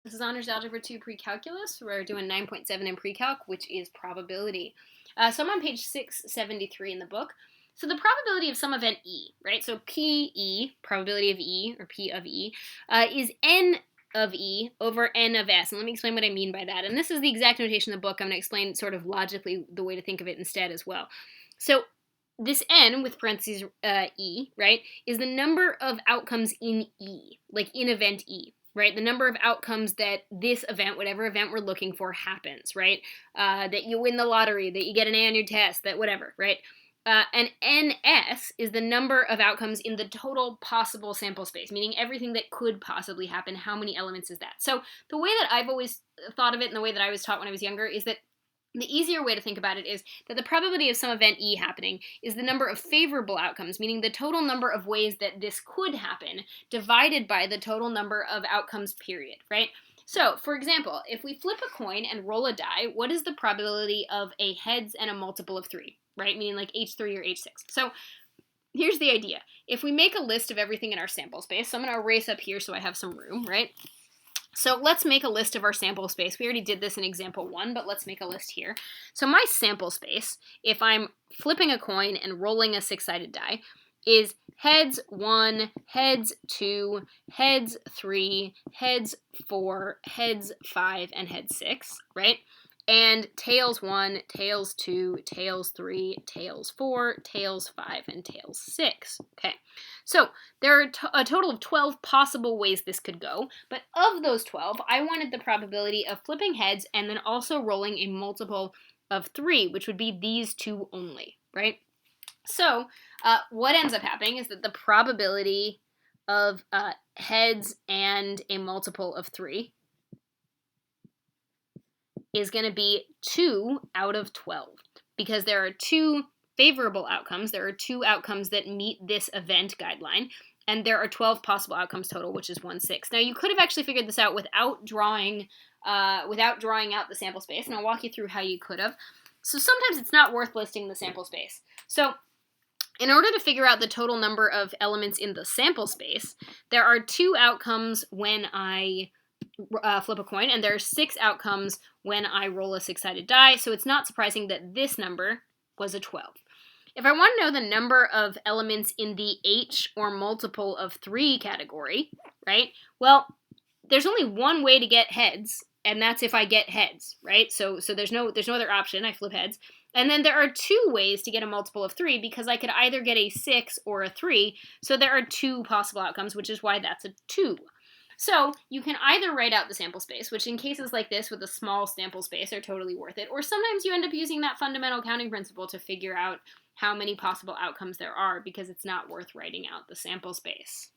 This is Honors Algebra 2 Pre-Calculus. We're doing 9.7 in Pre-Calc, which is probability. So I'm on page 673 in the book. So the probability of some event E, right? So PE, probability of E, or P of E, is N of E over N of S. And let me explain what I mean by that. And this is the exact notation in the book. I'm going to explain sort of logically the way to think of it instead as well. So this N, with parentheses E, right, is the number of outcomes in E, like in event E. Right, the number of outcomes that this event, whatever event we're looking for, happens, right? That you win the lottery, that you get an A on your test, that whatever, right? And NS is the number of outcomes in the total possible sample space, meaning everything that could possibly happen. How many elements is that? So the way that I've always thought of it and the way that I was taught when I was younger is that the easier way to think about it is that the probability of some event E happening is the number of favorable outcomes, meaning the total number of ways that this could happen, divided by the total number of outcomes, period, right? So, for example, if we flip a coin and roll a die, what is the probability of a heads and a multiple of 3, right? Meaning like H3 or H6. So here's the idea. If we make a list of everything in our sample space, so I'm going to erase up here so I have some room, right? So let's make a list of our sample space. We already did this in example 1, but let's make a list here. So my sample space, if I'm flipping a coin and rolling a 6-sided die, is heads 1, heads 2, heads 3, heads 4, heads 5, and heads 6, right? And tails 1, tails 2, tails 3, tails 4, tails 5, and tails 6. Okay, so there are a total of 12 possible ways this could go, but of those 12, I wanted the probability of flipping heads and then also rolling a multiple of 3, which would be these two only, right? So what ends up happening is that the probability of heads and a multiple of 3 is going to be 2 out of 12 because there are 2 favorable outcomes. There are 2 outcomes that meet this event guideline, and there are 12 possible outcomes total, which is 1/6. Now, you could have actually figured this out without drawing out the sample space, and I'll walk you through how you could have. So sometimes it's not worth listing the sample space. So in order to figure out the total number of elements in the sample space, there are 2 outcomes when I flip a coin, and there are 6 outcomes when I roll a 6-sided die, so it's not surprising that this number was a 12. If I want to know the number of elements in the H or multiple of 3 category, right, well, there's only one way to get heads, and that's if I get heads, right? So there's no other option. I flip heads. And then there are 2 ways to get a multiple of 3 because I could either get a 6 or a 3, so there are 2 possible outcomes, which is why that's a 2. So you can either write out the sample space, which in cases like this with a small sample space are totally worth it, or sometimes you end up using that fundamental counting principle to figure out how many possible outcomes there are because it's not worth writing out the sample space.